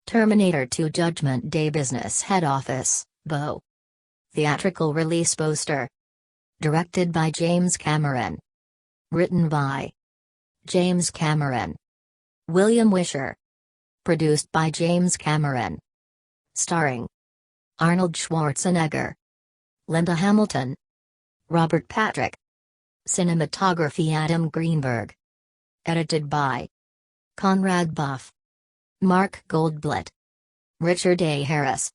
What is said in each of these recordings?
Terminator 2 Judgment Day Business Head Office, BO. Theatrical release poster. Directed by James Cameron. Written by James Cameron. William Wisher. Produced by James Cameron. Starring Arnold Schwarzenegger, Linda Hamilton, Robert Patrick. Cinematography Adam Greenberg. Edited by Conrad Buff, Mark Goldblatt, Richard A. Harris.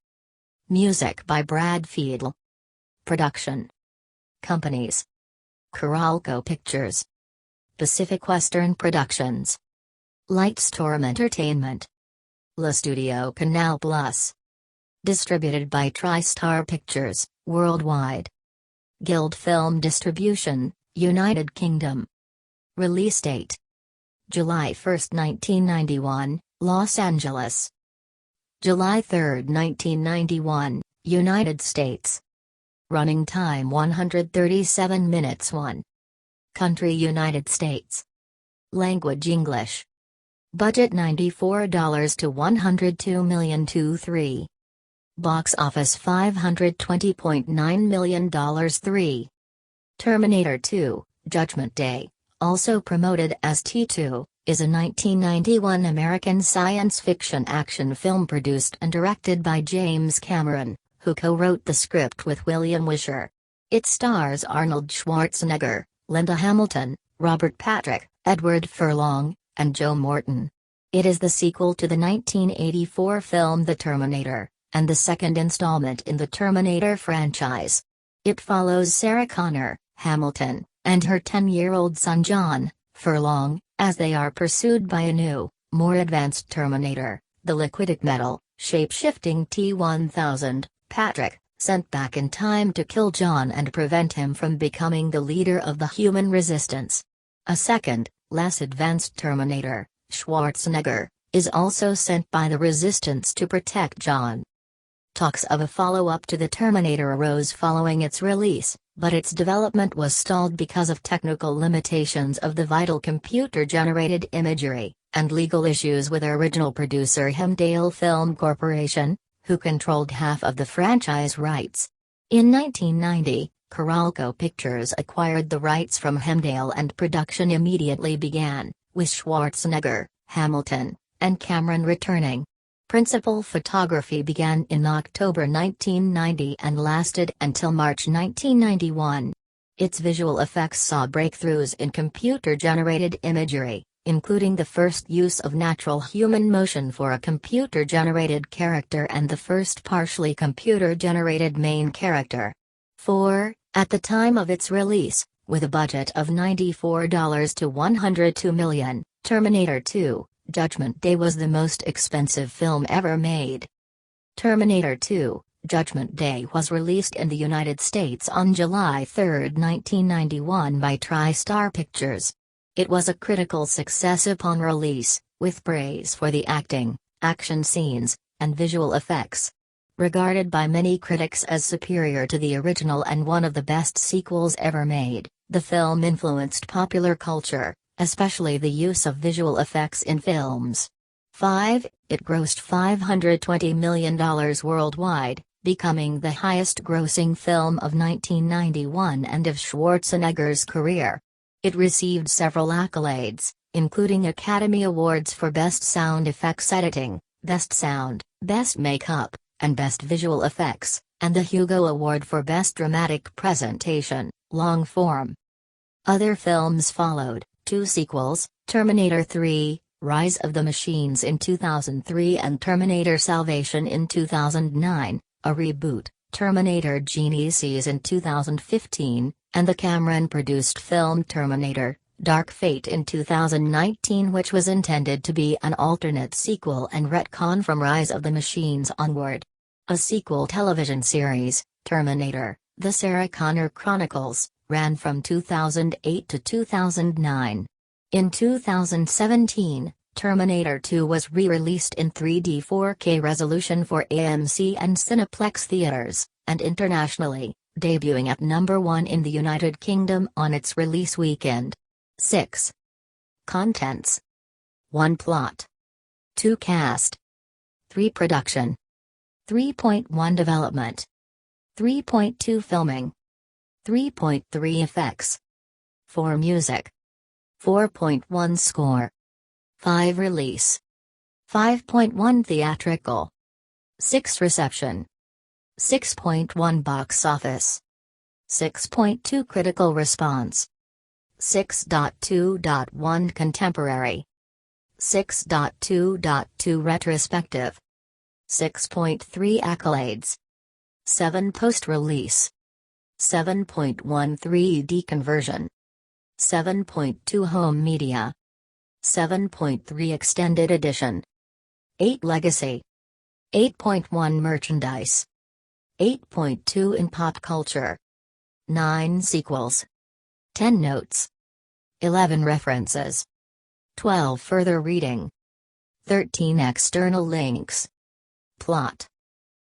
Music by Brad Fiedel. Production companies: Coralco Pictures, Pacific Western Productions, Lightstorm Entertainment, La Studio Canal Plus. Distributed by TriStar Pictures, worldwide. Guild Film Distribution, United Kingdom. Release date: July 1, 1991, Los Angeles. July 3, 1991, United States. Running time 137 minutes. 1. Country United States. Language English. Budget $94 to $102 million. 3. Box office $520.9 million. 3. Terminator 2, Judgment Day, also promoted as T2, is a 1991 American science fiction action film produced and directed by James Cameron, who co-wrote the script with William Wisher. It stars Arnold Schwarzenegger, Linda Hamilton, Robert Patrick, Edward Furlong, and Joe Morton. It is the sequel to the 1984 film The Terminator, and the second installment in the Terminator franchise. It follows Sarah Connor, Hamilton, and her 10-year-old son John, Furlong, as they are pursued by a new, more advanced Terminator, the liquidic metal, shape-shifting T-1000, Patrick, sent back in time to kill John and prevent him from becoming the leader of the human resistance. A second, less advanced Terminator, Schwarzenegger, is also sent by the resistance to protect John. Talks of a follow-up to The Terminator arose following its release, but its development was stalled because of technical limitations of the vital computer-generated imagery, and legal issues with original producer Hemdale Film Corporation, who controlled half of the franchise rights. In 1990, Coralco Pictures acquired the rights from Hemdale and production immediately began, with Schwarzenegger, Hamilton, and Cameron returning. Principal photography began in October 1990 and lasted until March 1991. Its visual effects saw breakthroughs in computer-generated imagery, including the first use of natural human motion for a computer-generated character and the first partially computer-generated main character. 4. At the time of its release, with a budget of $94 to $102 million, Terminator 2, Judgment Day was the most expensive film ever made. Terminator 2, Judgment Day was released in the United States on July 3, 1991 by TriStar Pictures. It was a critical success upon release, with praise for the acting, action scenes, and visual effects. Regarded by many critics as superior to the original and one of the best sequels ever made, the film influenced popular culture, especially the use of visual effects in films. 5. It grossed $520 million worldwide, becoming the highest-grossing film of 1991 and of Schwarzenegger's career. It received several accolades, including Academy Awards for Best Sound Effects Editing, Best Sound, Best Makeup, and Best Visual Effects, and the Hugo Award for Best Dramatic Presentation, Long Form. Other films followed, 2 sequels, Terminator 3, Rise of the Machines in 2003 and Terminator Salvation in 2009, a reboot, Terminator Genesis in 2015, and the Cameron-produced film Terminator, Dark Fate in 2019, which was intended to be an alternate sequel and retcon from Rise of the Machines onward. A sequel television series, Terminator, The Sarah Connor Chronicles, ran from 2008 to 2009. In 2017, Terminator 2 was re-released in 3D 4K resolution for AMC and Cineplex theaters, and internationally, debuting at number 1 in the United Kingdom on its release weekend. 6. Contents: 1 Plot, 2 Cast, 3 Production. 3.1 Development. 3.2 Filming. 3.3 Effects. 4 Music. 4.1 Score. 5 Release. 5.1 Theatrical. 6 Reception. 6.1 Box Office. 6.2 Critical Response. 6.2.1 Contemporary. 6.2.2 Retrospective. 6.3 Accolades. 7 Post-Release. 7.1 3D Conversion. 7.2 Home Media. 7.3 Extended Edition. 8 Legacy. 8.1 Merchandise. 8.2 In Pop Culture. 9 Sequels. 10 Notes. 11 References. 12 Further reading. 13 External links. Plot.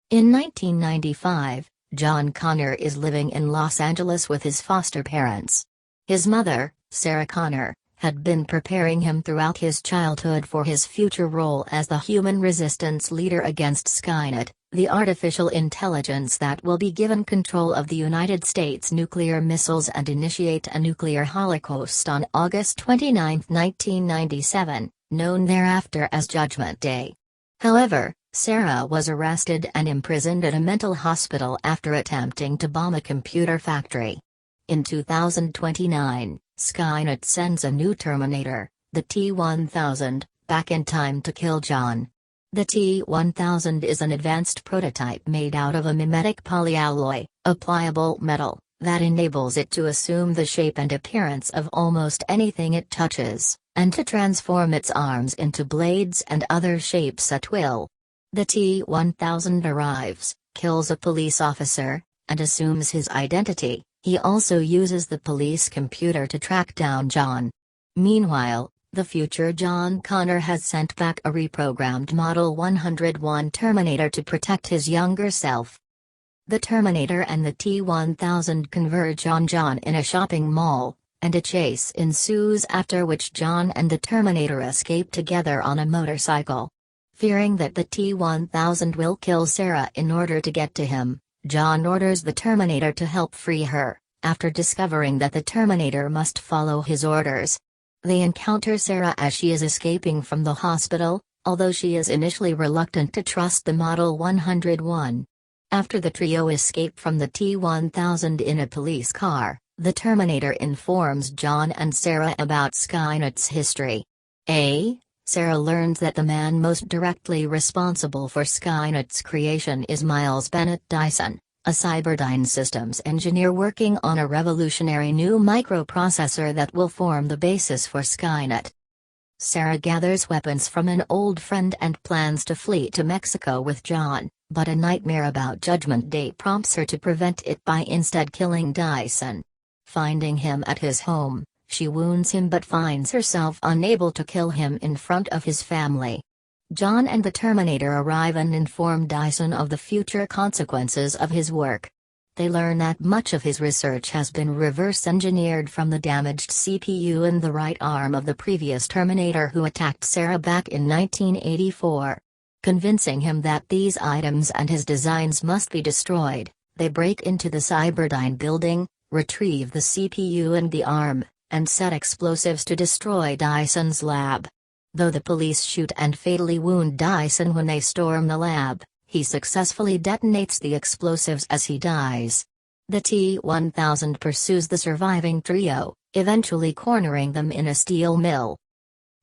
In 1995, John Connor is living in Los Angeles with his foster parents. His mother, Sarah Connor, had been preparing him throughout his childhood for his future role as the human resistance leader against Skynet, the artificial intelligence that will be given control of the United States nuclear missiles and initiate a nuclear holocaust on August 29, 1997, known thereafter as Judgment Day. However, Sarah was arrested and imprisoned at a mental hospital after attempting to bomb a computer factory. In 2029, Skynet sends a new Terminator, the T-1000, back in time to kill John. The T-1000 is an advanced prototype made out of a mimetic polyalloy, a pliable metal, that enables it to assume the shape and appearance of almost anything it touches, and to transform its arms into blades and other shapes at will. The T-1000 arrives, kills a police officer, and assumes his identity. He also uses the police computer to track down John. Meanwhile, the future John Connor has sent back a reprogrammed Model 101 Terminator to protect his younger self. The Terminator and the T-1000 converge on John in a shopping mall, and a chase ensues, after which John and the Terminator escape together on a motorcycle. Fearing that the T-1000 will kill Sarah in order to get to him, John orders the Terminator to help free her, after discovering that the Terminator must follow his orders. They encounter Sarah as she is escaping from the hospital, although she is initially reluctant to trust the Model 101. After the trio escape from the T-1000 in a police car, the Terminator informs John and Sarah about Skynet's history. Sarah learns that the man most directly responsible for Skynet's creation is Miles Bennett Dyson, a Cyberdyne systems engineer working on a revolutionary new microprocessor that will form the basis for Skynet. Sarah gathers weapons from an old friend and plans to flee to Mexico with John, but a nightmare about Judgment Day prompts her to prevent it by instead killing Dyson. Finding him at his home, she wounds him but finds herself unable to kill him in front of his family. John and the Terminator arrive and inform Dyson of the future consequences of his work. They learn that much of his research has been reverse-engineered from the damaged CPU in the right arm of the previous Terminator who attacked Sarah back in 1984. Convincing him that these items and his designs must be destroyed, they break into the Cyberdyne building, retrieve the CPU and the arm, and set explosives to destroy Dyson's lab. Though the police shoot and fatally wound Dyson when they storm the lab, he successfully detonates the explosives as he dies. The T-1000 pursues the surviving trio, eventually cornering them in a steel mill.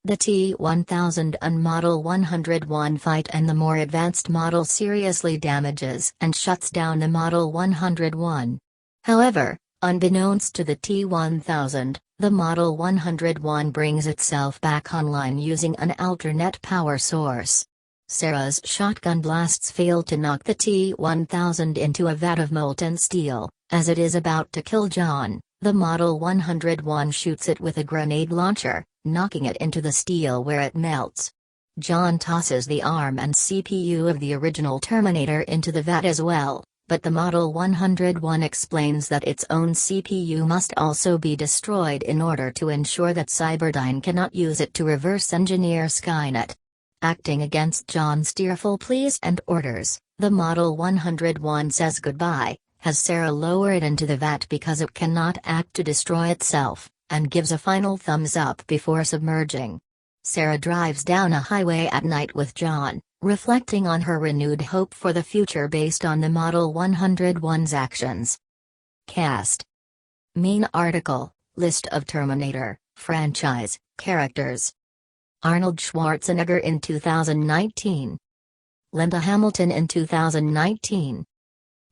The T-1000 and Model 101 fight, and the more advanced model seriously damages and shuts down the Model 101. However, unbeknownst to the T-1000, the Model 101 brings itself back online using an alternate power source. Sarah's shotgun blasts fail to knock the T-1000 into a vat of molten steel. As it is about to kill John, the Model 101 shoots it with a grenade launcher, knocking it into the steel where it melts. John tosses the ARM and CPU of the original Terminator into the vat as well, but the Model 101 explains that its own CPU must also be destroyed in order to ensure that Cyberdyne cannot use it to reverse engineer Skynet. Acting against John's tearful pleas and orders, the Model 101 says goodbye, has Sarah lowered into the vat because it cannot act to destroy itself, and gives a final thumbs up before submerging. Sarah drives down a highway at night with John, reflecting on her renewed hope for the future based on the Model 101's actions. Cast. Main article, list of Terminator franchise characters. Arnold Schwarzenegger in 2019. Linda Hamilton in 2019.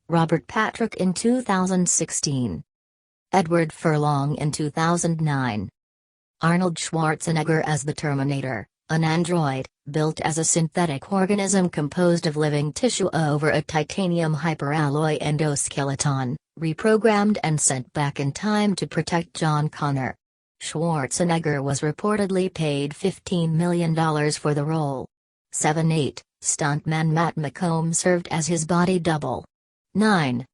Robert Patrick in 2016. Edward Furlong in 2009. Arnold Schwarzenegger as the Terminator, an android, built as a synthetic organism composed of living tissue over a titanium hyperalloy endoskeleton, reprogrammed and sent back in time to protect John Connor. Schwarzenegger was reportedly paid $15 million for the role. 7-8, stuntman Matt McComb served as his body double. 9.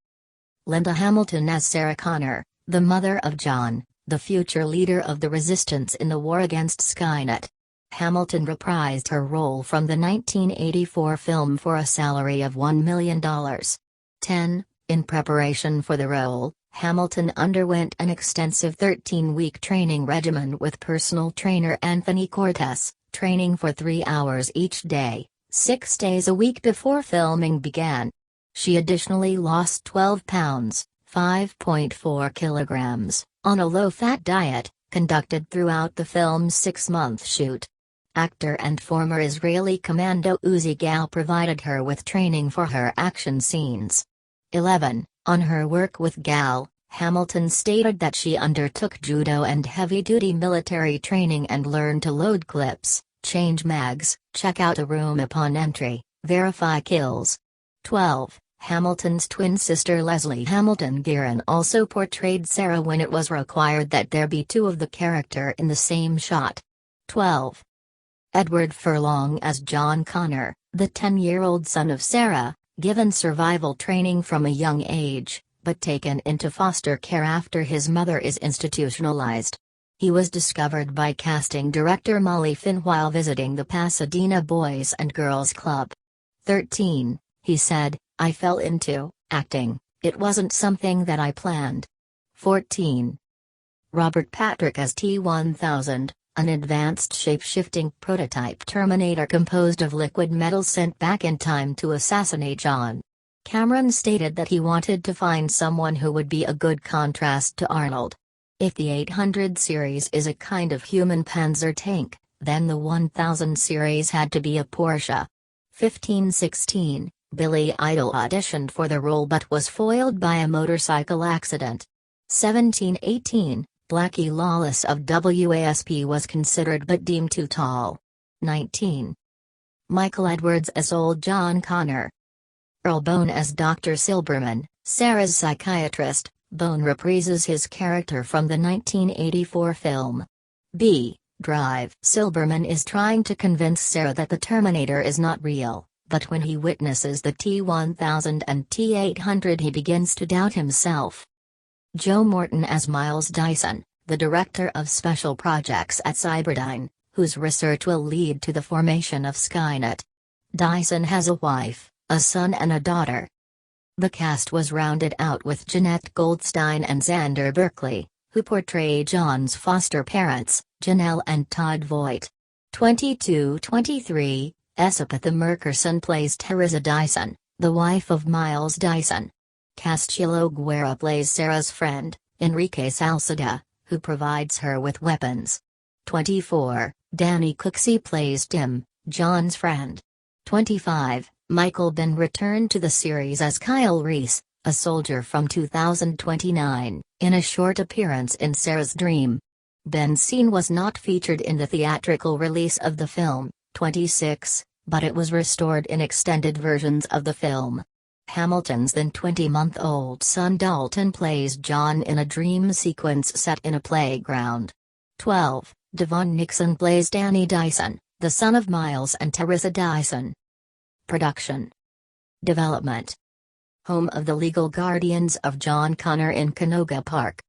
Linda Hamilton as Sarah Connor, the mother of John, the future leader of the resistance in the war against Skynet. Hamilton reprised her role from the 1984 film for a salary of $1 million. 10. In preparation for the role, Hamilton underwent an extensive 13-week training regimen with personal trainer Anthony Cortez, training for 3 hours each day, 6 days a week before filming began. She additionally lost 12 pounds, 5.4 kilograms, on a low-fat diet, conducted throughout the film's 6-month shoot. Actor and former Israeli commando Uzi Gal provided her with training for her action scenes. 11. On her work with Gal, Hamilton stated that she undertook judo and heavy-duty military training and learned to load clips, change mags, check out a room upon entry, verify kills. 12. Hamilton's twin sister Leslie Hamilton Guerin also portrayed Sarah when it was required that there be two of the character in the same shot. 12. Edward Furlong as John Connor, the 10-year-old son of Sarah, given survival training from a young age, but taken into foster care after his mother is institutionalized. He was discovered by casting director Molly Finn while visiting the Pasadena Boys and Girls Club. 13. He said, "I fell into acting, it wasn't something that I planned." 14. Robert Patrick as T-1000, an advanced shape-shifting prototype Terminator composed of liquid metal sent back in time to assassinate John. Cameron stated that he wanted to find someone who would be a good contrast to Arnold. If the 800 series is a kind of human Panzer tank, then the 1000 series had to be a Porsche. 15-16, Billy Idol auditioned for the role but was foiled by a motorcycle accident. 17-18, Blackie Lawless of WASP was considered but deemed too tall. 19. Michael Edwards as old John Connor. Earl Bone as Dr. Silberman, Sarah's psychiatrist. Bone reprises his character from the 1984 film Drive. Silberman is trying to convince Sarah that the Terminator is not real, but when he witnesses the T-1000 and T-800 he begins to doubt himself. Joe Morton as Miles Dyson, the director of special projects at Cyberdyne, whose research will lead to the formation of Skynet. Dyson has a wife, a son and a daughter. The cast was rounded out with Jeanette Goldstein and Xander Berkeley, who portray John's foster parents, Janelle and Todd Voigt. 22-23, Esapatha Murkerson plays Teresa Dyson, the wife of Miles Dyson. Castiello Guerra plays Sarah's friend, Enrique Salceda, who provides her with weapons. 24, Danny Cooksey plays Tim, John's friend. 25, Michael Ben returned to the series as Kyle Reese, a soldier from 2029, in a short appearance in Sarah's Dream. Ben's scene was not featured in the theatrical release of the film, 26, but it was restored in extended versions of the film. Hamilton's then 20-month-old son Dalton plays John in a dream sequence set in a playground. 12, Devon Nixon plays Danny Dyson, the son of Miles and Teresa Dyson. Production. Development. Home of the legal guardians of John Connor in Canoga Park.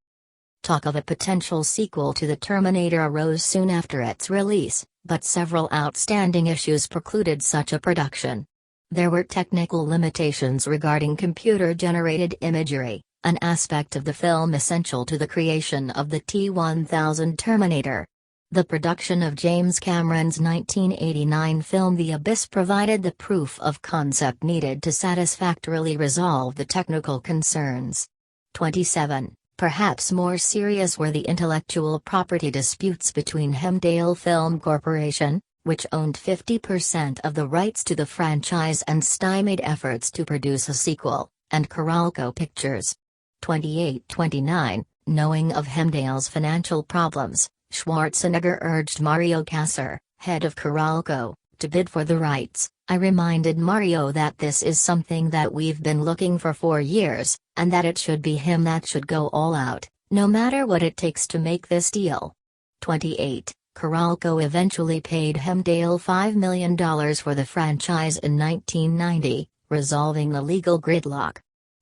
Talk of a potential sequel to The Terminator arose soon after its release, but several outstanding issues precluded such a production. There were technical limitations regarding computer-generated imagery, an aspect of the film essential to the creation of the T-1000 Terminator. The production of James Cameron's 1989 film The Abyss provided the proof of concept needed to satisfactorily resolve the technical concerns. 27. Perhaps more serious were the intellectual property disputes between Hemdale Film Corporation, which owned 50% of the rights to the franchise and stymied efforts to produce a sequel, and Coralco Pictures. 28-29. Knowing of Hemdale's financial problems, Schwarzenegger urged Mario Kassar, head of Coralco, to bid for the rights. I reminded Mario that this is something that we've been looking for 4 years, and that it should be him that should go all out, no matter what it takes to make this deal. 28. Coralco eventually paid Hemdale $5 million for the franchise in 1990, resolving the legal gridlock.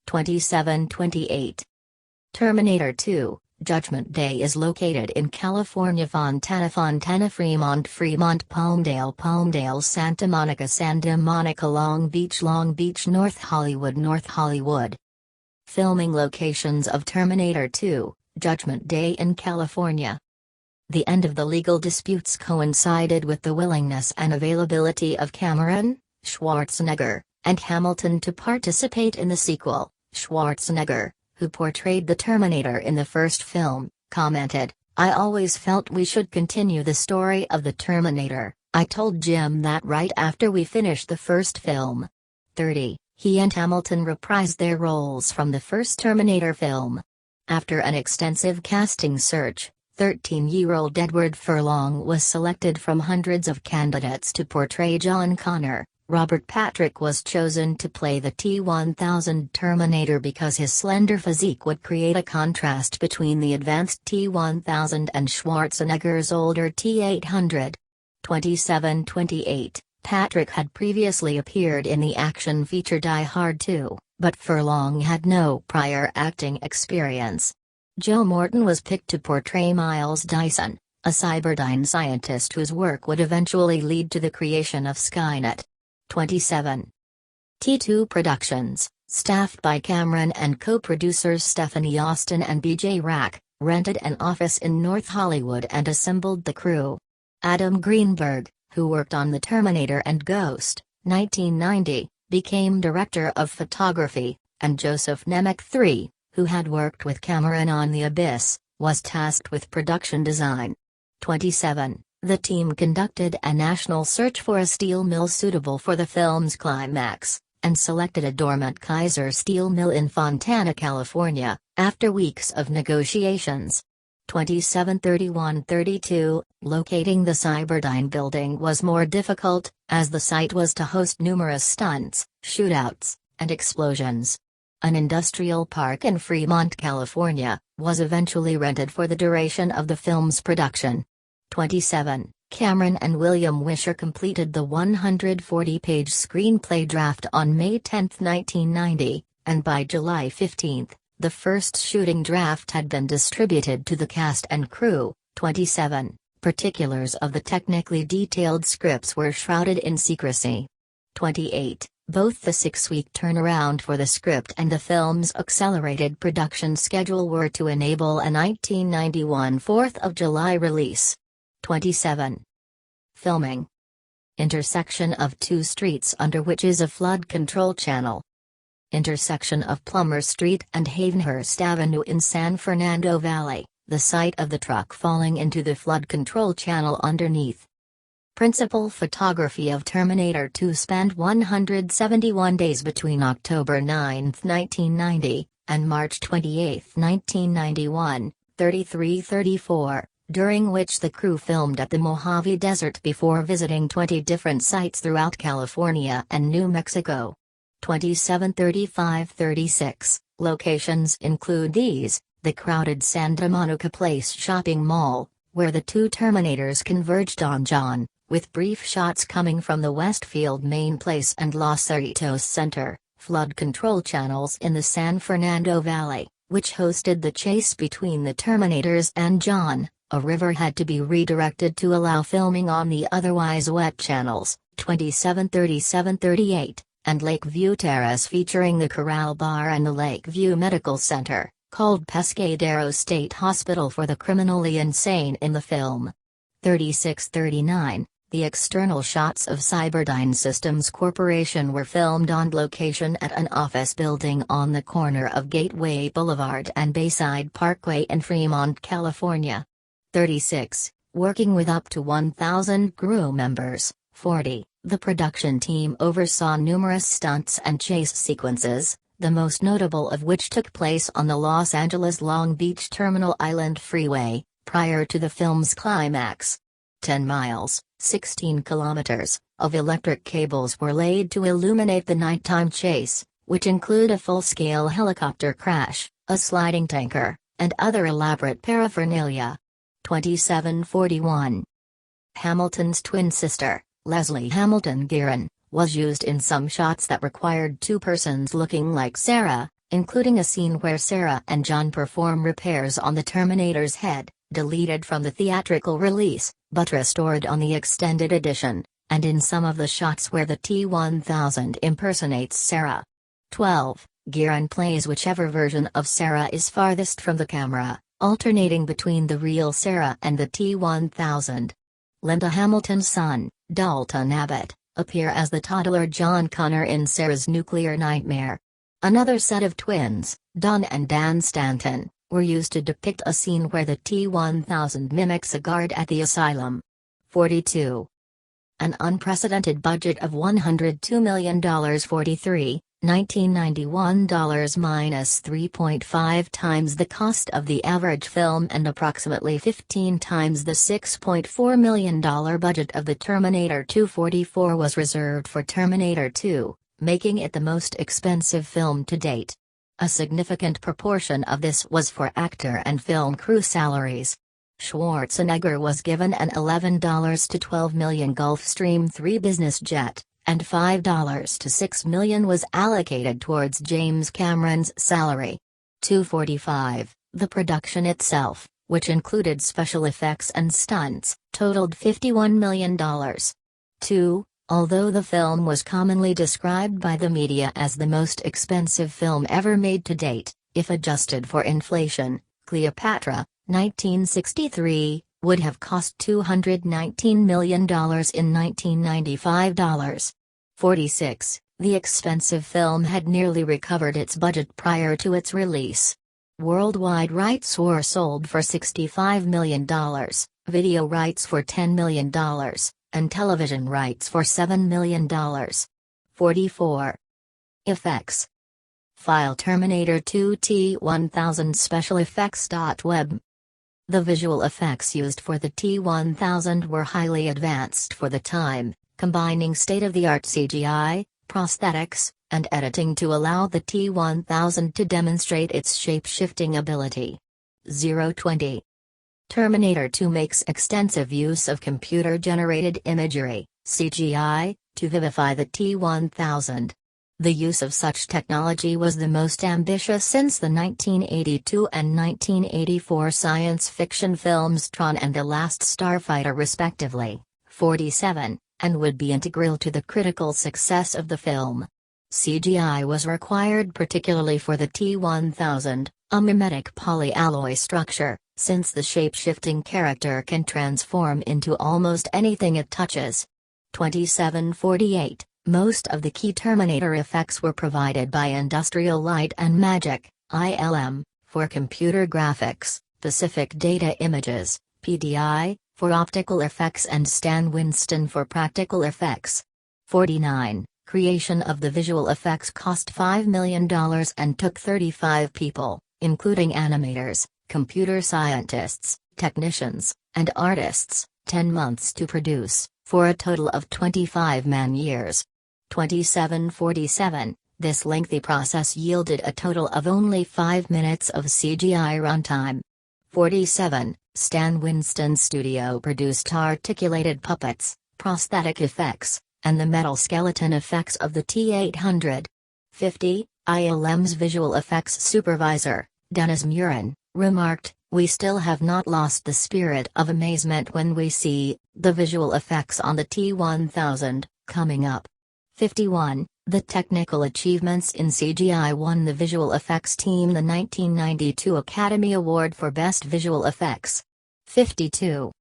27-28. Terminator 2, Judgment Day is located in California. Fontana, Fremont, Palmdale, Santa Monica, Long Beach, North Hollywood. Filming locations of Terminator 2, Judgment Day in California. The end of the legal disputes coincided with the willingness and availability of Cameron, Schwarzenegger, and Hamilton to participate in the sequel. Schwarzenegger, who portrayed the Terminator in the first film, commented, "I always felt we should continue the story of the Terminator. I told Jim that right after we finished the first film." 30. He and Hamilton reprised their roles from the first Terminator film. After an extensive casting search, 13-year-old Edward Furlong was selected from hundreds of candidates to portray John Connor. Robert Patrick was chosen to play the T-1000 Terminator because his slender physique would create a contrast between the advanced T-1000 and Schwarzenegger's older T-800. 27-28. Patrick had previously appeared in the action feature Die Hard 2, but Furlong had no prior acting experience. Joe Morton was picked to portray Miles Dyson, a Cyberdyne scientist whose work would eventually lead to the creation of Skynet. 27. T2 Productions, staffed by Cameron and co-producers Stephanie Austin and BJ Rack, rented an office in North Hollywood and assembled the crew. Adam Greenberg, who worked on The Terminator and Ghost, 1990, became director of photography, and Joseph Nemec III, who had worked with Cameron on The Abyss, was tasked with production design. 27. The team conducted a national search for a steel mill suitable for the film's climax, and selected a dormant Kaiser steel mill in Fontana, California, after weeks of negotiations. 27-31-32, locating the Cyberdyne building was more difficult, as the site was to host numerous stunts, shootouts, and explosions. An industrial park in Fremont, California, was eventually rented for the duration of the film's production. 27. Cameron and William Wisher completed the 140-page screenplay draft on May 10, 1990, and by July 15, the first shooting draft had been distributed to the cast and crew. 27. Particulars of the technically detailed scripts were shrouded in secrecy. 28. Both the 6-week turnaround for the script and the film's accelerated production schedule were to enable a 1991 4th of July release. 27. Filming. Intersection of two streets under which is a flood control channel. Intersection of Plummer Street and Havenhurst Avenue in San Fernando Valley, the site of the truck falling into the flood control channel underneath. Principal photography of Terminator 2 spanned 171 days between October 9, 1990, and March 28, 1991, 33-34. During which the crew filmed at the Mojave Desert before visiting 20 different sites throughout California and New Mexico. 27-35-36, locations include these: the crowded Santa Monica Place shopping mall, where the two Terminators converged on John, with brief shots coming from the Westfield Main Place and Los Cerritos Center, flood control channels in the San Fernando Valley, which hosted the chase between the Terminators and John, a river had to be redirected to allow filming on the otherwise wet channels, 2737-38, and Lakeview Terrace featuring the Corral Bar and the Lakeview Medical Center, called Pescadero State Hospital for the criminally insane in the film. 3639. The external shots of Cyberdyne Systems Corporation were filmed on location at an office building on the corner of Gateway Boulevard and Bayside Parkway in Fremont, California. 36. Working with up to 1,000 crew members. 40. The production team oversaw numerous stunts and chase sequences, the most notable of which took place on the Los Angeles Long Beach Terminal Island Freeway, prior to the film's climax. 10 miles, 16 kilometers, of electric cables were laid to illuminate the nighttime chase, which include a full-scale helicopter crash, a sliding tanker, and other elaborate paraphernalia. 2741. Hamilton's twin sister, Leslie Hamilton Guerin, was used in some shots that required two persons looking like Sarah, including a scene where Sarah and John perform repairs on the Terminator's head, deleted from the theatrical release, but restored on the extended edition, and in some of the shots where the T-1000 impersonates Sarah. 12. Guerin plays whichever version of Sarah is farthest from the camera, alternating between the real Sarah and the T-1000. Linda Hamilton's son, Dalton Abbott, appear as the toddler John Connor in Sarah's Nuclear Nightmare. Another set of twins, Don and Dan Stanton, were used to depict a scene where the T-1000 mimics a guard at the asylum. 42. An unprecedented budget of $102 million. 43, 1991 minus 3.5 times the cost of the average film and approximately 15 times the $6.4 million budget of the Terminator 2. 44 was reserved for Terminator 2, making it the most expensive film to date. A significant proportion of this was for actor and film crew salaries. Schwarzenegger was given an $11 to $12 million Gulfstream 3 business jet, and $5 to $6 million was allocated towards James Cameron's salary. 245. The production itself, which included special effects and stunts, totaled $51 million. 2. Although the film was commonly described by the media as the most expensive film ever made to date, if adjusted for inflation, Cleopatra, 1963, would have cost $219 million in 1995 dollars. 46. The expensive film had nearly recovered its budget prior to its release. Worldwide rights were sold for $65 million, video rights for $10 million, and television rights for $7 million. 44. Effects. File Terminator 2 T-1000 Special Effects.web. The visual effects used for the T-1000 were highly advanced for the time, combining state-of-the-art CGI, prosthetics, and editing to allow the T-1000 to demonstrate its shape-shifting ability. 020. Terminator 2 makes extensive use of computer-generated imagery, CGI, to vivify the T-1000. The use of such technology was the most ambitious since the 1982 and 1984 science fiction films Tron and The Last Starfighter respectively. 47, and would be integral to the critical success of the film. CGI was required particularly for the T-1000, a mimetic polyalloy structure, since the shape-shifting character can transform into almost anything it touches. 2748. Most of the key Terminator effects were provided by Industrial Light and Magic, ILM, for computer graphics, Pacific Data Images, PDI, for optical effects and Stan Winston for practical effects. 49. Creation of the visual effects cost $5 million and took 35 people, including animators, computer scientists, technicians, and artists, 10 months to produce, for a total of 25 man-years. 2747. This lengthy process yielded a total of only 5 minutes of CGI runtime. 47. Stan Winston's studio produced articulated puppets, prosthetic effects, and the metal skeleton effects of the T-800. 50. ILM's visual effects supervisor, Dennis Muren, remarked, "We still have not lost the spirit of amazement when we see the visual effects on the T-1000 coming up." 51. The technical achievements in CGI won the visual effects team the 1992 Academy Award for Best Visual Effects. 52.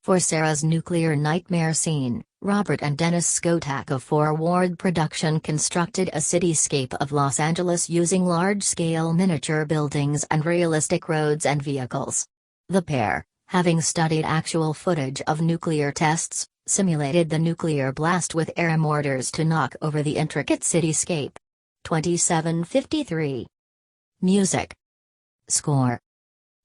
For Sarah's nuclear nightmare scene, Robert and Dennis Skotak of For Award Production constructed a cityscape of Los Angeles using large-scale miniature buildings and realistic roads and vehicles. The pair, having studied actual footage of nuclear tests, simulated the nuclear blast with air mortars to knock over the intricate cityscape. 2753. Music. Score.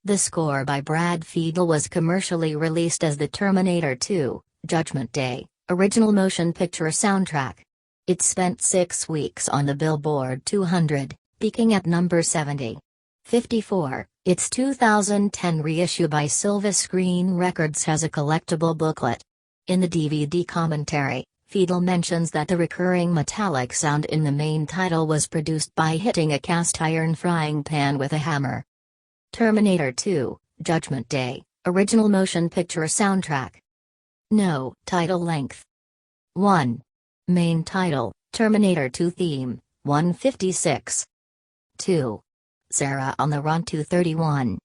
The score by Brad Fiedel was commercially released as the Terminator 2, Judgment Day, original motion picture soundtrack. It spent 6 weeks on the Billboard 200, peaking at number 70. 54. Its 2010 reissue by Silva Screen Records has a collectible booklet. In the DVD commentary, Fiedel mentions that the recurring metallic sound in the main title was produced by hitting a cast iron frying pan with a hammer. Terminator 2, Judgment Day, original motion picture soundtrack. No title length. 1. Main title, Terminator 2 theme, 156. 2. Sarah on the Run 231.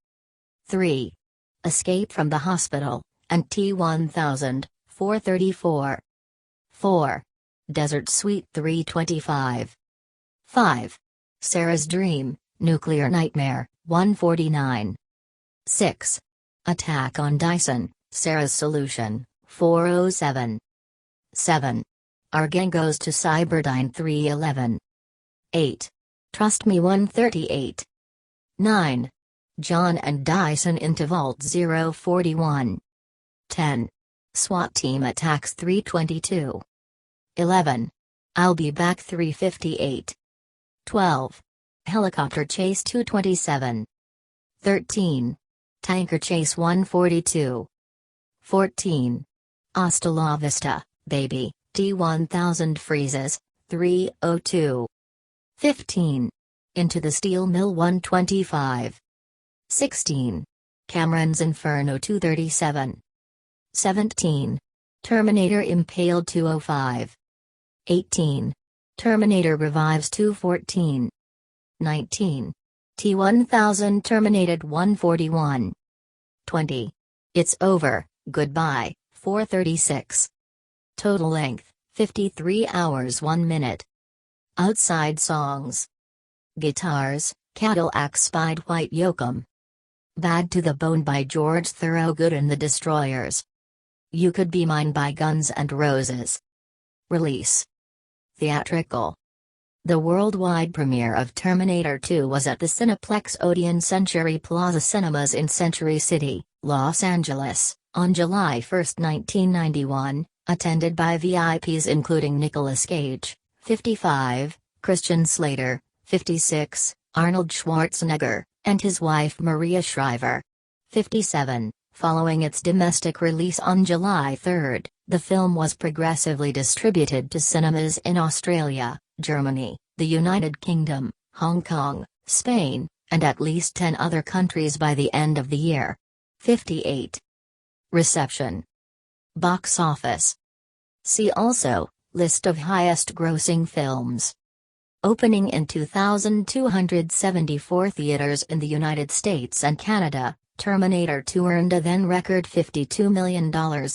3. Escape from the Hospital, and T-1000, 434. 4. Desert Suite 325. 5. Sarah's Dream, Nuclear Nightmare, 149. 6. Attack on Dyson, Sarah's Solution, 407. 7. Argen Goes to Cyberdyne 311. 8. Trust Me 138. 9. John and Dyson into Vault 041. 10. SWAT Team Attacks 322. 11. I'll Be Back 358. 12. Helicopter Chase 227. 13. Tanker Chase 142. 14. Hasta la Vista, Baby, T-1000 Freezes, 302. 15. Into the Steel Mill 125. 16. Cameron's Inferno 237. 17. Terminator Impaled 205. 18. Terminator Revives 214. 19. T-1000 Terminated 141. 20. It's Over, Goodbye, 436. Total length, 53 hours 1 minute. Outside songs. Guitars, Cadillac Spied White Yoakum. Bad to the Bone by George Thorogood and the Destroyers. You Could Be Mine by Guns N' Roses. Release. Theatrical. The worldwide premiere of Terminator 2 was at the Cineplex Odeon Century Plaza Cinemas in Century City, Los Angeles, on July 1, 1991, attended by VIPs including Nicolas Cage, 55, Christian Slater, 56, Arnold Schwarzenegger, and his wife Maria Shriver. 57. Following its domestic release on July 3, the film was progressively distributed to cinemas in Australia, Germany, the United Kingdom, Hong Kong, Spain, and at least 10 other countries by the end of the year. 58. Reception. Box office. See also, List of highest grossing films. Opening in 2,274 theaters in the United States and Canada, Terminator 2 earned a then-record $52 million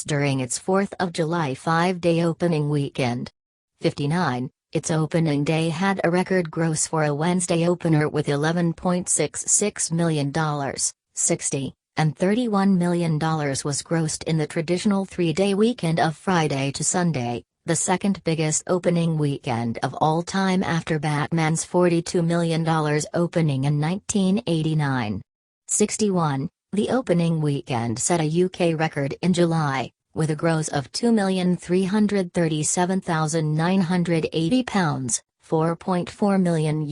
during its 4th of July 5-day opening weekend. 59. Its opening day had a record gross for a Wednesday opener with $11.66 million, 60, and $31 million was grossed in the traditional 3-day weekend of Friday to Sunday, the second biggest opening weekend of all time after Batman's $42 million opening in 1989. 61. The opening weekend set a UK record in July, with a gross of £2,337,980, $4.4 million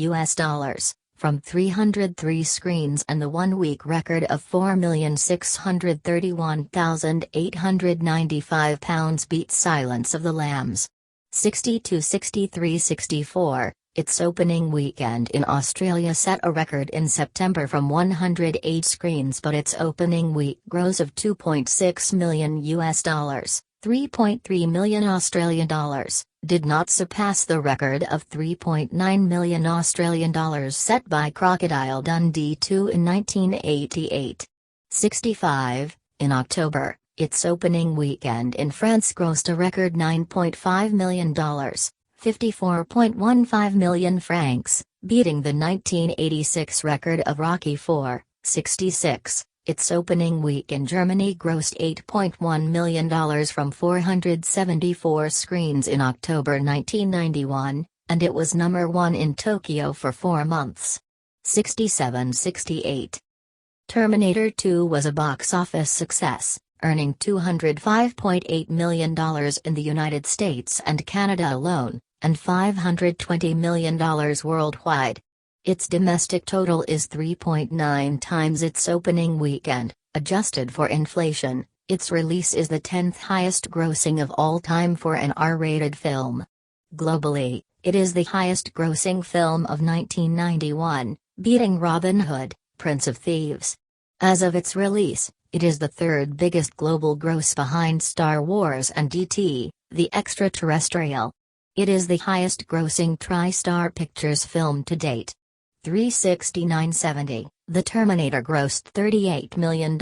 from 303 screens, and the one-week record of £4,631,895 beat Silence of the Lambs. 62, 63, 64. its opening weekend in Australia set a record in September from 108 screens, but its opening week gross of $2.6 million $3.3 million Australian dollars, did not surpass the record of $3.9 million Australian dollars set by Crocodile Dundee 2 in 1988. 65. In October, its opening weekend in France grossed a record $9.5 million, 54.15 million francs, beating the 1986 record of Rocky IV. 66. Its opening week in Germany grossed $8.1 million from 474 screens in October 1991, and it was number 1 in Tokyo for 4 months. 67-68. Terminator 2 was a box office success, earning $205.8 million in the United States and Canada alone, and $520 million worldwide. Its domestic total is 3.9 times its opening weekend, adjusted for inflation. Its release is the 10th highest grossing of all time for an R-rated film. Globally, it is the highest grossing film of 1991, beating Robin Hood, Prince of Thieves. As of its release, it is the third biggest global gross behind Star Wars and E.T., the Extraterrestrial. It is the highest grossing TriStar Pictures film to date. 369.70. The Terminator grossed $38 million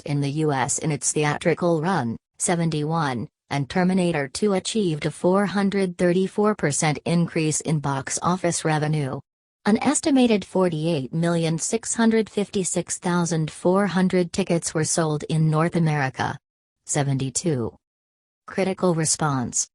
in the US in its theatrical run, 71, and Terminator 2 achieved a 434% increase in box office revenue. An estimated 48,656,400 tickets were sold in North America. 72. Critical response.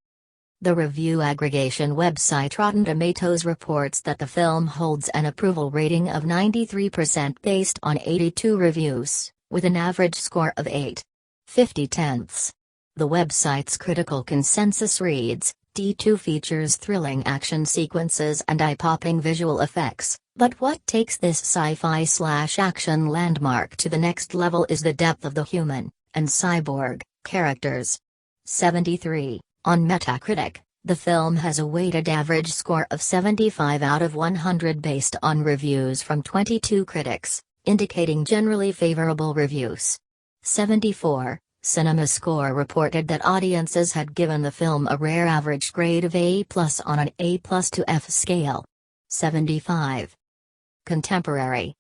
The review aggregation website Rotten Tomatoes reports that the film holds an approval rating of 93% based on 82 reviews, with an average score of 8.50. The website's critical consensus reads, D2 features thrilling action sequences and eye-popping visual effects, but what takes this sci-fi/action landmark to the next level is the depth of the human and cyborg characters. 73. On Metacritic, the film has a weighted average score of 75 out of 100 based on reviews from 22 critics, indicating generally favorable reviews. 74. CinemaScore reported that audiences had given the film a rare average grade of A+ on an A+ to F scale. 75. Contemporary.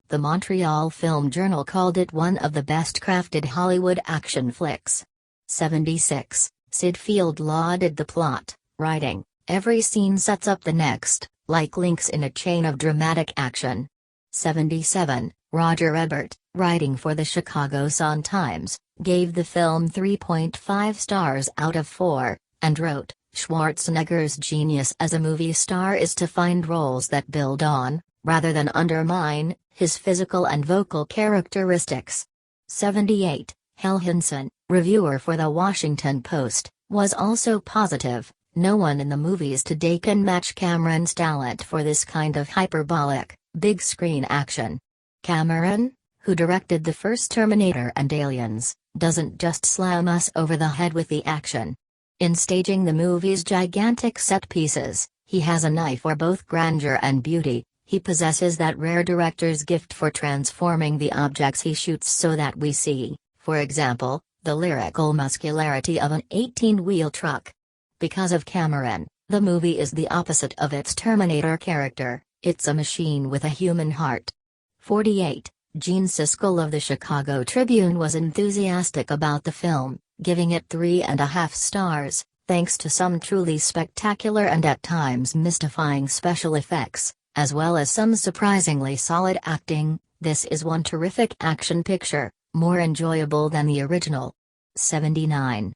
The Montreal Film Journal called it one of the best crafted Hollywood action flicks. 76. Sid Field lauded the plot, writing, "Every scene sets up the next, like links in a chain of dramatic action." 77. Roger Ebert, writing for the Chicago Sun-Times, gave the film 3.5 stars out of 4, and wrote, "Schwarzenegger's genius as a movie star is to find roles that build on, rather than undermine, his physical and vocal characteristics." 78. Hal Hinson, reviewer for The Washington Post, was also positive. "No one in the movies today can match Cameron's talent for this kind of hyperbolic, big-screen action. Cameron, who directed the first Terminator and Aliens, doesn't just slam us over the head with the action. In staging the movie's gigantic set pieces, he has an eye for both grandeur and beauty. He possesses that rare director's gift for transforming the objects he shoots so that we see, for example, the lyrical muscularity of an 18-wheel truck. Because of Cameron, the movie is the opposite of its Terminator character. It's a machine with a human heart." 48. Gene Siskel of the Chicago Tribune was enthusiastic about the film, giving it 3.5 stars, thanks to some truly spectacular and at times mystifying special effects, as well as some surprisingly solid acting. "This is one terrific action picture, more enjoyable than the original." 79.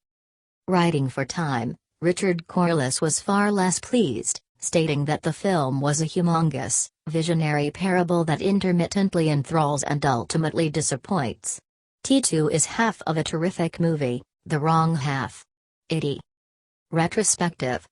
Writing for Time, Richard Corliss was far less pleased, stating that the film was a humongous, visionary parable that intermittently enthralls and ultimately disappoints. T2 is half of a terrific movie, the wrong half. 80. Retrospective.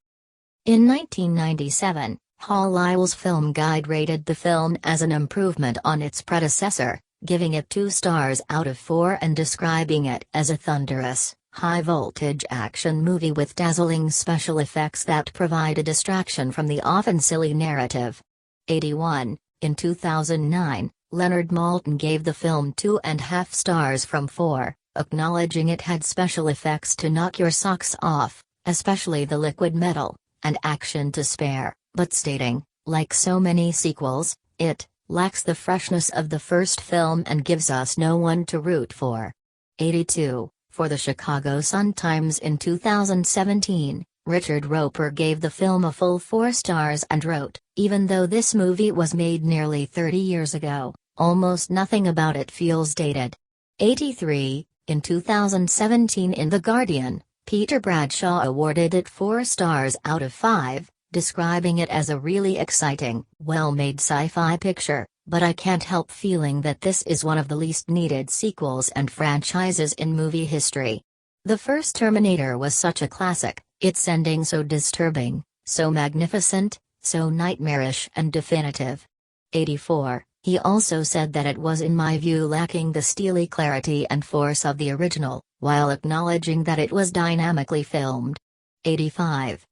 In 1997, Hal Lyle's Film Guide rated the film as an improvement on its predecessor, giving it 2 stars out of 4 and describing it as a thunderous, high-voltage action movie with dazzling special effects that provide a distraction from the often silly narrative. 81. In 2009, Leonard Maltin gave the film 2.5 stars from 4, acknowledging it had special effects to knock your socks off, especially the liquid metal, and action to spare, but stating, like so many sequels, it lacks the freshness of the first film and gives us no one to root for. 82. For the Chicago Sun-Times in 2017, Richard Roeper gave the film a full 4 stars and wrote, "Even though this movie was made nearly 30 years ago, almost nothing about it feels dated." 83. In 2017 in The Guardian, Peter Bradshaw awarded it 4 stars out of 5, describing it as a really exciting, well-made sci-fi picture, but I can't help feeling that this is one of the least needed sequels and franchises in movie history. The first Terminator was such a classic, its ending so disturbing, so magnificent, so nightmarish and definitive. 84. He also said that it was in my view lacking the steely clarity and force of the original, while acknowledging that it was dynamically filmed. 85.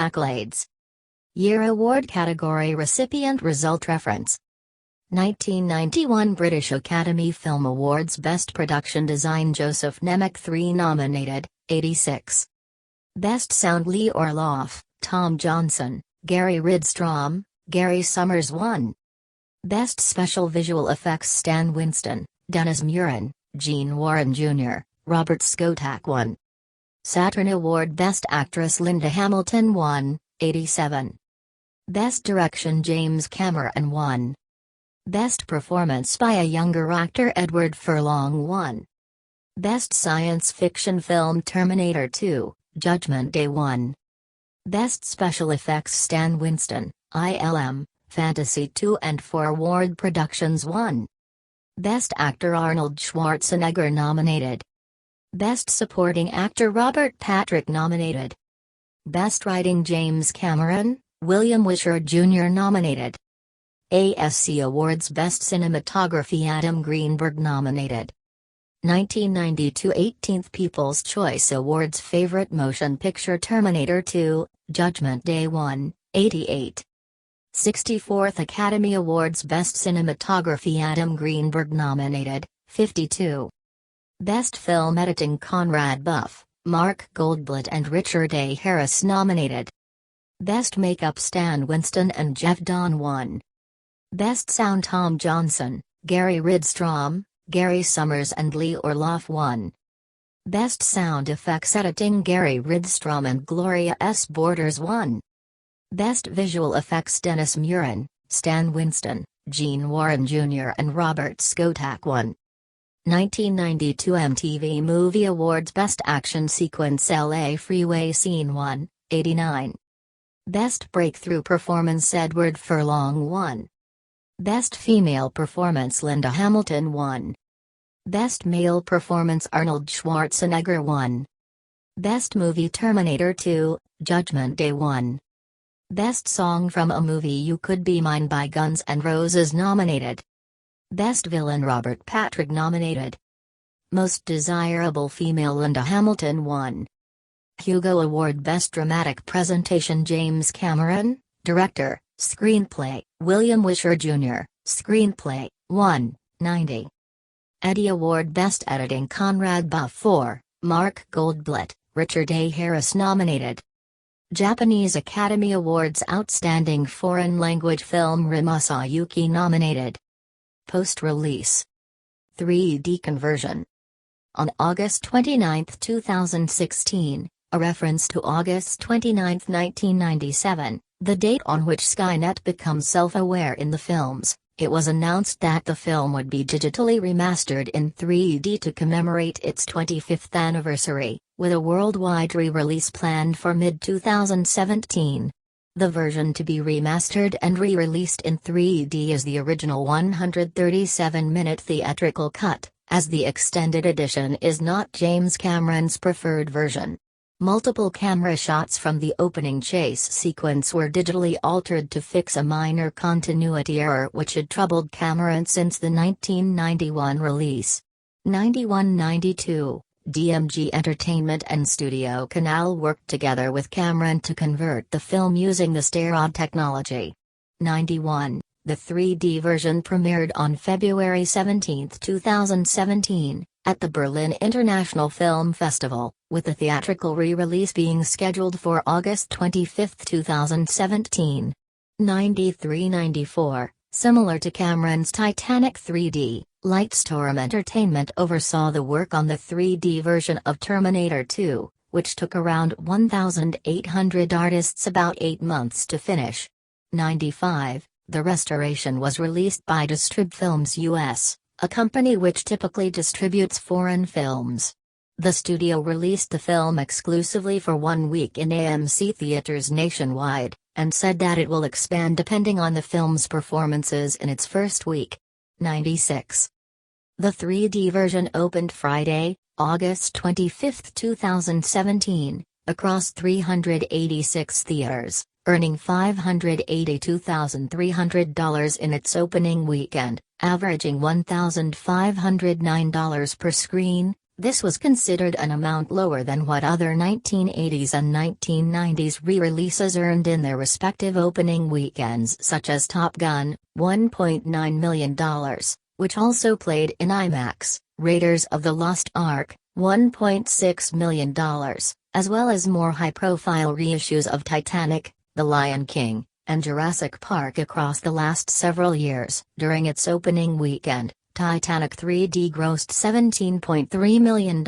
Accolades. Year Award Category Recipient Result Reference. 1991 British Academy Film Awards Best Production Design Joseph Nemec 3 nominated, 86. Best Sound Lee Orloff, Tom Johnson, Gary Ridstrom, Gary Summers 1. Best Special Visual Effects Stan Winston, Dennis Muren, Gene Warren Jr., Robert Skotak 1. Saturn Award Best Actress Linda Hamilton 1, 87. Best Direction James Cameron 1. Best Performance by a Younger Actor Edward Furlong 1. Best Science Fiction Film Terminator 2, Judgment Day 1. Best Special Effects Stan Winston, ILM, Fantasy 2 and 4 Ward Productions 1. Best Actor Arnold Schwarzenegger nominated. Best Supporting Actor Robert Patrick nominated. Best Writing James Cameron, William Wisher Jr. nominated. ASC Awards Best Cinematography Adam Greenberg nominated. 1992 18th People's Choice Awards Favorite Motion Picture Terminator 2, Judgment Day 1, 88. 64th Academy Awards Best Cinematography Adam Greenberg nominated, 52. Best Film Editing Conrad Buff, Mark Goldblatt and Richard A. Harris nominated. Best Makeup Stan Winston and Jeff Don 1. Best Sound Tom Johnson, Gary Ridstrom, Gary Summers and Lee Orloff 1. Best Sound Effects Editing Gary Ridstrom and Gloria S. Borders 1. Best Visual Effects Dennis Muren, Stan Winston, Gene Warren Jr. and Robert Skotak 1. 1992 MTV Movie Awards Best Action Sequence LA Freeway Scene 1, 89. Best Breakthrough Performance Edward Furlong 1. Best Female Performance Linda Hamilton 1. Best Male Performance Arnold Schwarzenegger 1. Best Movie Terminator 2, Judgment Day 1. Best Song from a Movie You Could Be Mine by Guns N' Roses nominated. Best Villain Robert Patrick nominated. Most Desirable Female Linda Hamilton 1. Hugo Award Best Dramatic Presentation James Cameron, Director, Screenplay, William Wisher Jr., Screenplay, 1, 90. Eddie Award Best Editing Conrad Buff 4, Mark Goldblatt, Richard A. Harris nominated. Japanese Academy Awards Outstanding Foreign Language Film Rimasa Yuki nominated. Post-release 3D conversion. On August 29, 2016, a reference to August 29, 1997, the date on which Skynet becomes self-aware in the films, it was announced that the film would be digitally remastered in 3D to commemorate its 25th anniversary, with a worldwide re-release planned for mid-2017. The version to be remastered and re-released in 3D is the original 137-minute theatrical cut, as the extended edition is not James Cameron's preferred version. Multiple camera shots from the opening chase sequence were digitally altered to fix a minor continuity error which had troubled Cameron since the 1991 release. 91-92, DMG Entertainment and Studio Canal worked together with Cameron to convert the film using the steroid technology. 91. The 3D version premiered on February 17, 2017, at the Berlin International Film Festival, with the theatrical re-release being scheduled for August 25, 2017. 93-94, similar to Cameron's Titanic 3D, Lightstorm Entertainment oversaw the work on the 3D version of Terminator 2, which took around 1,800 artists about 8 months to finish. 95. The restoration was released by Distrib Films US, a company which typically distributes foreign films. The studio released the film exclusively for 1 week in AMC theaters nationwide, and said that it will expand depending on the film's performances in its first week. 96. The 3D version opened Friday, August 25, 2017, across 386 theaters, earning $582,300 in its opening weekend, averaging $1,509 per screen. This was considered an amount lower than what other 1980s and 1990s re-releases earned in their respective opening weekends, such as Top Gun, $1.9 million, which also played in IMAX, Raiders of the Lost Ark, $1.6 million, as well as more high-profile reissues of Titanic, The Lion King, and Jurassic Park across the last several years. During its opening weekend, Titanic 3D grossed $17.3 million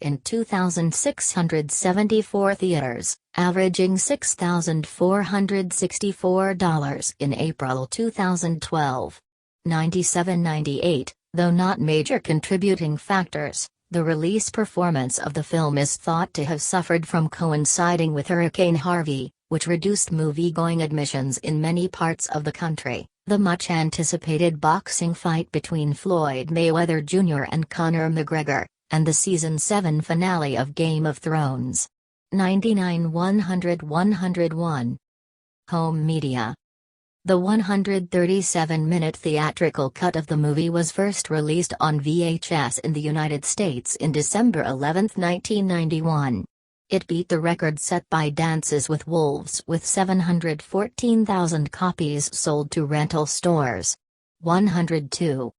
in 2,674 theaters, averaging $6,464 in April 2012. 97-98, though not major contributing factors, the release performance of the film is thought to have suffered from coinciding with Hurricane Harvey, which reduced movie-going admissions in many parts of the country. The much-anticipated boxing fight between Floyd Mayweather Jr. and Conor McGregor, and the Season 7 finale of Game of Thrones. 99-100-101. Home media. The 137-minute theatrical cut of the movie was first released on VHS in the United States in December 11, 1991. It beat the record set by Dances with Wolves with 714,000 copies sold to rental stores. 102.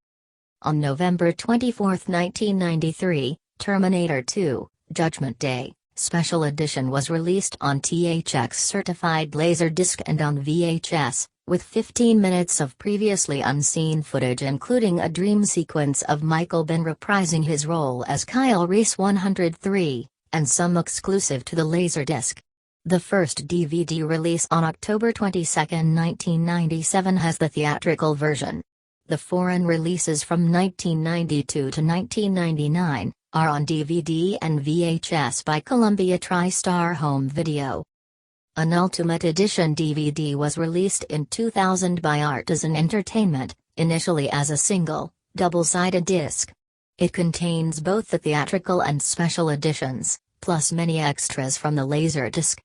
On November 24, 1993, Terminator 2, Judgment Day, Special Edition was released on THX certified Laserdisc and on VHS, with 15 minutes of previously unseen footage including a dream sequence of Michael Biehn reprising his role as Kyle Reese 103. And some exclusive to the Laserdisc. The first DVD release on October 22, 1997 has the theatrical version. The foreign releases from 1992 to 1999 are on DVD and VHS by Columbia TriStar Home Video. An Ultimate Edition DVD was released in 2000 by Artisan Entertainment, initially as a single, double-sided disc. It contains both the theatrical and special editions, plus many extras from the Laserdisc.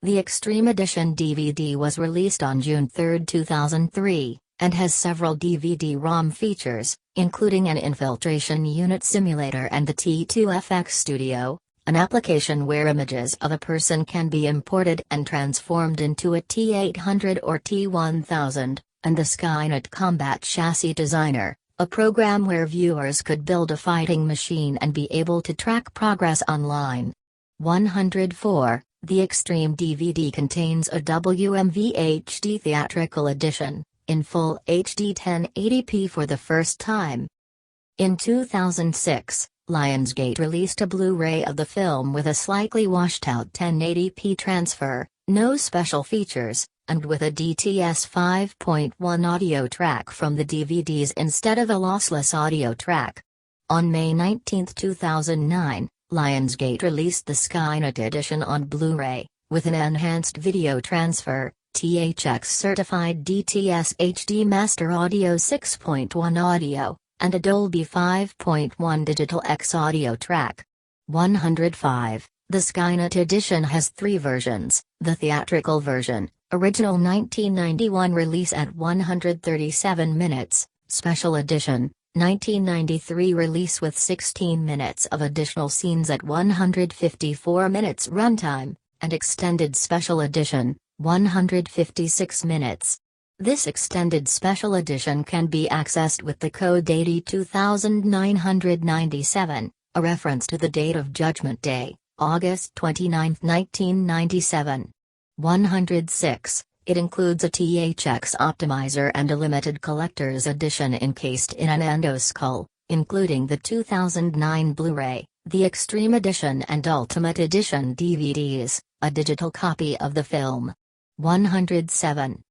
The Extreme Edition DVD was released on June 3, 2003, and has several DVD-ROM features, including an infiltration unit simulator and the T2FX Studio, an application where images of a person can be imported and transformed into a T-800 or T-1000, and the Skynet Combat Chassis Designer, a program where viewers could build a fighting machine and be able to track progress online. 104. The Extreme DVD contains a WMV HD theatrical edition, in full HD 1080p for the first time. In 2006, Lionsgate released a Blu-ray of the film with a slightly washed-out 1080p transfer, no special features, and with a DTS 5.1 audio track from the DVDs instead of a lossless audio track. On May 19, 2009, Lionsgate released the Skynet edition on Blu-ray, with an enhanced video transfer, THX certified DTS HD Master Audio 6.1 audio, and a Dolby 5.1 Digital X audio track. 105. The Skynet edition has 3 versions: the theatrical version, original 1991 release at 137 minutes, special edition, 1993 release with 16 minutes of additional scenes at 154 minutes runtime, and extended special edition, 156 minutes. This extended special edition can be accessed with the code AD2997, a reference to the date of Judgment Day, August 29, 1997. 106. It includes a THX optimizer and a limited collector's edition encased in an endoskull, including the 2009 Blu-ray, the Extreme Edition and Ultimate Edition DVDs, a digital copy of the film. 107.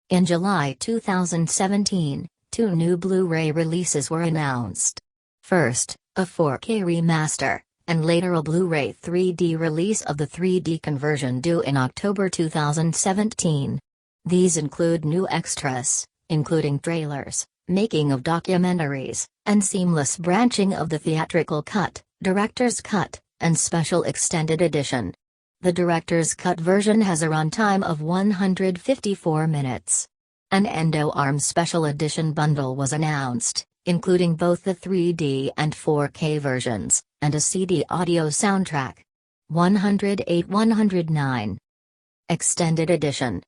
In July 2017, two new Blu-ray releases were announced. First, a 4K remaster, and later a Blu-ray 3D release of the 3D conversion due in October 2017. These include new extras, including trailers, making of documentaries, and seamless branching of the theatrical cut, director's cut, and special extended edition. The director's cut version has a runtime of 154 minutes. An Endo-Arm special edition bundle was announced, including both the 3D and 4K versions, and a CD audio soundtrack. 108-109. Extended Edition.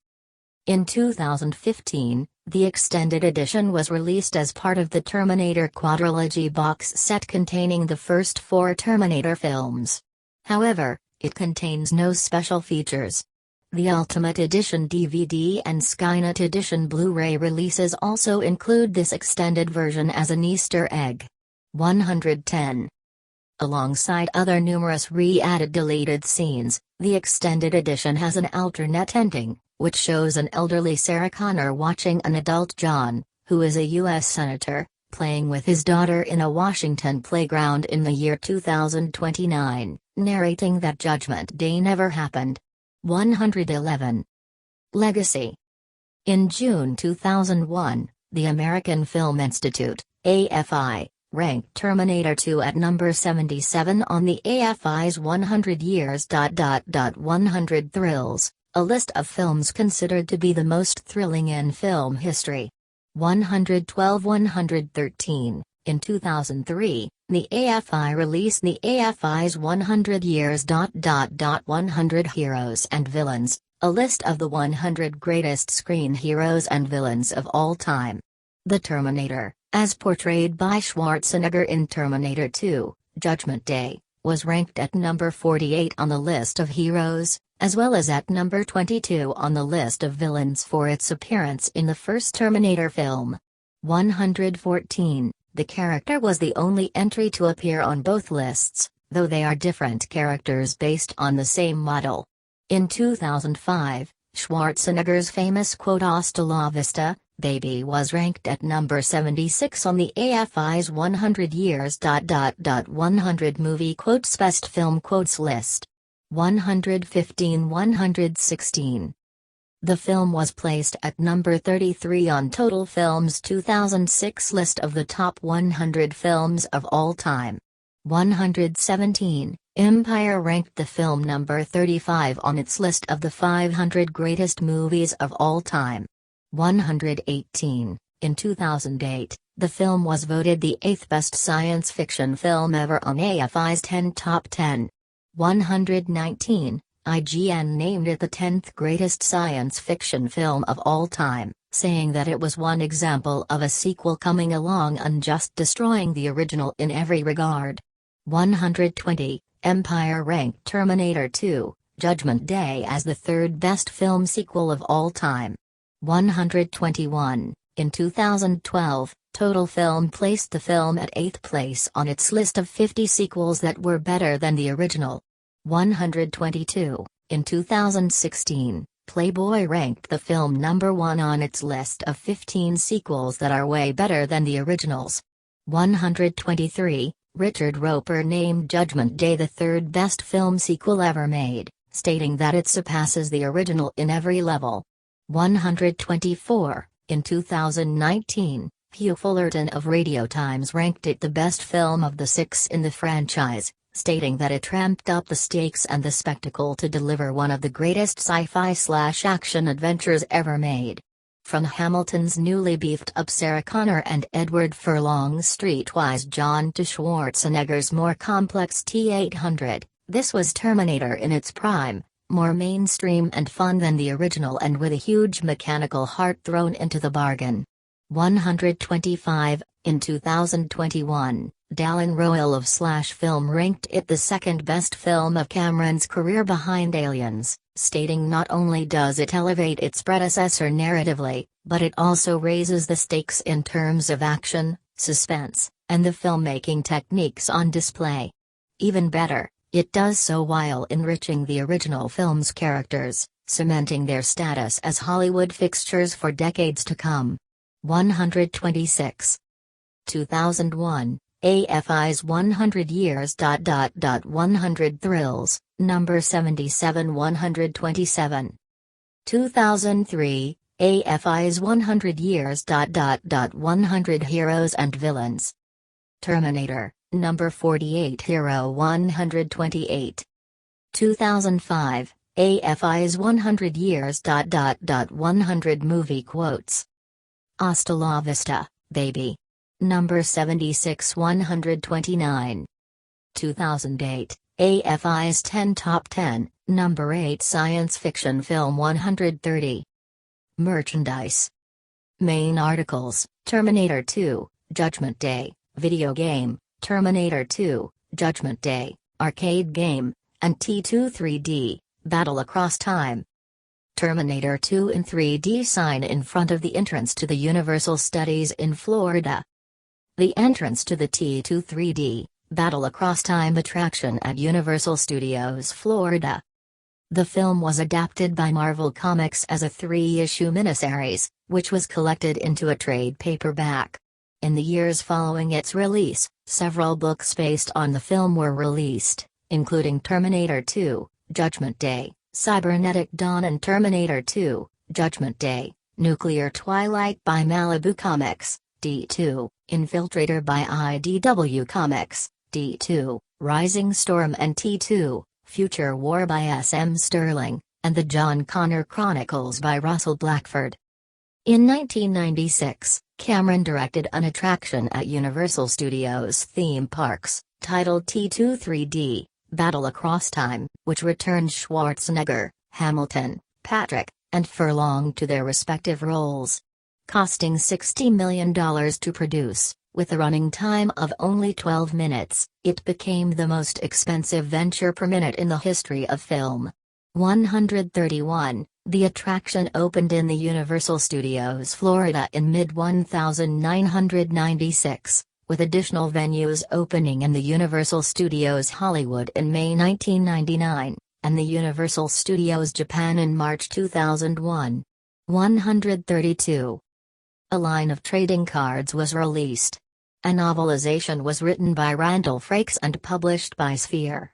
In 2015, the Extended Edition was released as part of the Terminator Quadrilogy box set containing the first 4 Terminator films. However, it contains no special features. The Ultimate Edition DVD and Skynet Edition Blu-ray releases also include this extended version as an Easter egg. 110. Alongside other numerous re-added deleted scenes, the Extended Edition has an alternate ending, which shows an elderly Sarah Connor watching an adult John, who is a U.S. Senator, playing with his daughter in a Washington playground in the year 2029, narrating that Judgment Day never happened. 111. Legacy. In June 2001, the American Film Institute, AFI, ranked Terminator 2 at number 77 on the AFI's 100 Years. 100 Thrills, a list of films considered to be the most thrilling in film history. 112-113. In 2003, the AFI released the AFI's 100 Years. 100 Heroes and Villains, a list of the 100 greatest screen heroes and villains of all time. The Terminator, as portrayed by Schwarzenegger in Terminator 2, Judgment Day, was ranked at number 48 on the list of heroes, as well as at number 22 on the list of villains for its appearance in the first Terminator film. 114. The character was the only entry to appear on both lists, though they are different characters based on the same model. In 2005, Schwarzenegger's famous quote "Hasta la vista, baby" was ranked at number 76 on the AFI's 100 Years. 100 Movie Quotes Best Film Quotes list. 115-116. The film was placed at number 33 on Total Film's 2006 list of the top 100 films of all time. 117. Empire ranked the film number 35 on its list of the 500 greatest movies of all time. 118. In 2008, the film was voted the 8th best science fiction film ever on AFI's 10 Top 10. 119. IGN named it the 10th greatest science fiction film of all time, saying that it was one example of a sequel coming along and just destroying the original in every regard. 120. Empire ranked Terminator 2, Judgment Day as the 3rd best film sequel of all time. 121. In 2012, Total Film placed the film at 8th place on its list of 50 sequels that were better than the original. 122. In 2016, Playboy ranked the film number 1 on its list of 15 sequels that are way better than the originals. 123. Richard Roeper named Judgment Day the 3rd best film sequel ever made, stating that it surpasses the original in every level. 124. In 2019, Hugh Fullerton of Radio Times ranked it the best film of the 6 in the franchise, stating that it ramped up the stakes and the spectacle to deliver one of the greatest sci-fi/action adventures ever made. From Hamilton's newly beefed-up Sarah Connor and Edward Furlong's streetwise John to Schwarzenegger's more complex T-800, this was Terminator in its prime, more mainstream and fun than the original and with a huge mechanical heart thrown into the bargain. 125. In 2021, Dallin Royal of Slash Film ranked it the second best film of Cameron's career behind Aliens, stating not only does it elevate its predecessor narratively, but it also raises the stakes in terms of action, suspense, and the filmmaking techniques on display. Even better, it does so while enriching the original film's characters, cementing their status as Hollywood fixtures for decades to come. 126. 2001, AFI's 100 Years. 100 Thrills, number 77 127. 2003, AFI's 100 Years. 100 Heroes and Villains. Terminator, number 48 Hero 128. 2005, AFI's 100 Years. 100 Movie Quotes. Hasta la vista, baby. Number 76 129. 2008, AFI's 10 Top 10, number 8 Science Fiction Film 130. Merchandise. Main articles: Terminator 2, Judgment Day, video game, Terminator 2, Judgment Day, arcade game, and T2 3D, Battle Across Time. Terminator 2 in 3D sign in front of the entrance to the Universal Studios in Florida. The entrance to the T2 3D, Battle Across Time attraction at Universal Studios Florida. The film was adapted by Marvel Comics as a 3-issue miniseries, which was collected into a trade paperback. In the years following its release, several books based on the film were released, including Terminator 2, Judgment Day, Cybernetic Dawn and Terminator 2, Judgment Day, Nuclear Twilight by Malibu Comics, D2, Infiltrator by IDW Comics, D2, Rising Storm and T2, Future War by S.M. Sterling, and The John Connor Chronicles by Russell Blackford. In 1996, Cameron directed an attraction at Universal Studios theme parks, titled T2 3D, Battle Across Time, which returned Schwarzenegger, Hamilton, Patrick, and Furlong to their respective roles. Costing $60 million to produce, with a running time of only 12 minutes, it became the most expensive venture per minute in the history of film. 131, the attraction opened in the Universal Studios Florida in mid-1996, with additional venues opening in the Universal Studios Hollywood in May 1999, and the Universal Studios Japan in March 2001. 132. A line of trading cards was released. A novelization was written by Randall Frakes and published by Sphere.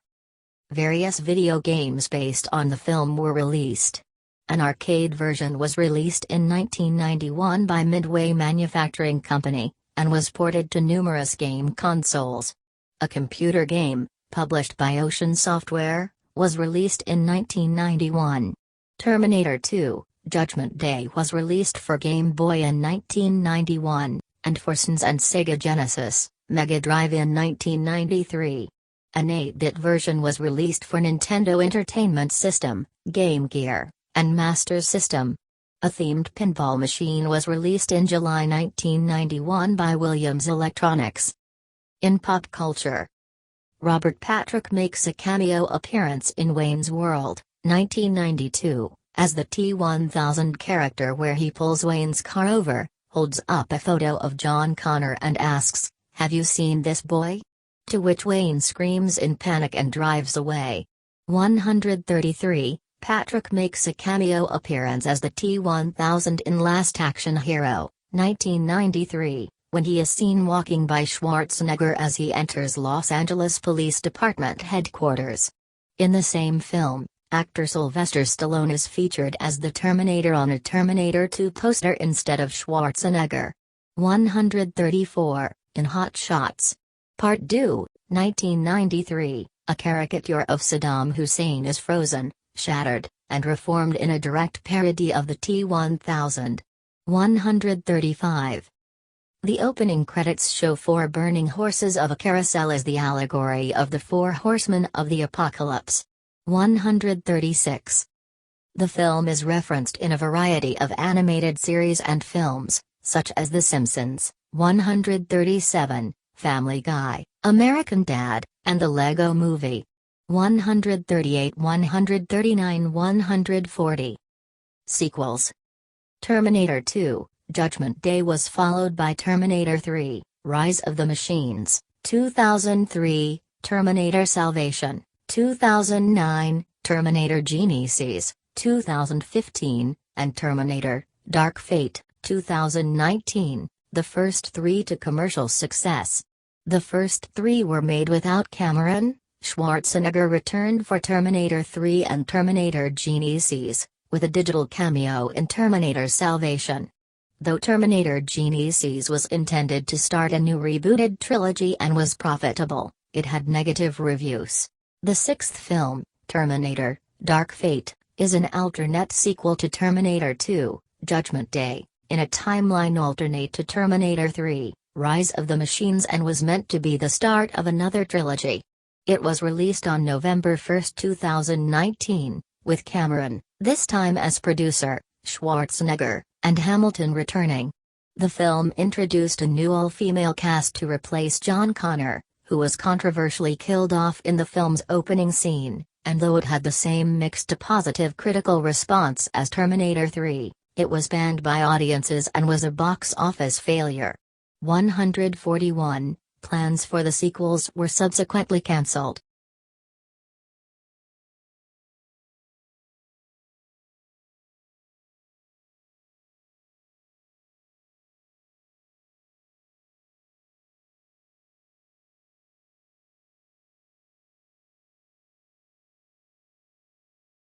Various video games based on the film were released. An arcade version was released in 1991 by Midway Manufacturing Company, and was ported to numerous game consoles. A computer game, published by Ocean Software, was released in 1991. Terminator 2, Judgment Day was released for Game Boy in 1991, and for SNES and Sega Genesis, Mega Drive in 1993. An 8-bit version was released for Nintendo Entertainment System, Game Gear, and Master System. A themed pinball machine was released in July 1991 by Williams Electronics. In pop culture, Robert Patrick makes a cameo appearance in Wayne's World, 1992, as the T-1000 character where he pulls Wayne's car over, holds up a photo of John Connor and asks, "Have you seen this boy?" To which Wayne screams in panic and drives away. 133, Patrick makes a cameo appearance as the T-1000 in Last Action Hero, 1993, when he is seen walking by Schwarzenegger as he enters Los Angeles Police Department headquarters. In the same film, actor Sylvester Stallone is featured as the Terminator on a Terminator 2 poster instead of Schwarzenegger. 134, in Hot Shots. Part 2, 1993, a caricature of Saddam Hussein is frozen, shattered, and reformed in a direct parody of the T-1000. 135. The opening credits show 4 burning horses of a carousel as the allegory of the 4 horsemen of the apocalypse. 136. The film is referenced in a variety of animated series and films, such as The Simpsons, 137, Family Guy, American Dad, and The Lego Movie. 138, 139, 140. Sequels. Terminator 2, Judgment Day was followed by Terminator 3, Rise of the Machines, 2003, Terminator Salvation, 2009, Terminator Genesis, 2015, and Terminator, Dark Fate, 2019, the first 3 to commercial success. The first 3 were made without Cameron. Schwarzenegger returned for Terminator 3 and Terminator Genesis, with a digital cameo in Terminator Salvation. Though Terminator Genesis was intended to start a new rebooted trilogy and was profitable, it had negative reviews. The 6th film, Terminator, Dark Fate, is an alternate sequel to Terminator 2, Judgment Day, in a timeline alternate to Terminator 3, Rise of the Machines, and was meant to be the start of another trilogy. It was released on November 1, 2019, with Cameron, this time as producer, Schwarzenegger, and Hamilton returning. The film introduced a new all-female cast to replace John Connor, who was controversially killed off in the film's opening scene, and though it had the same mixed to positive critical response as Terminator 3, it was banned by audiences and was a box office failure. 141. Plans for the sequels were subsequently cancelled.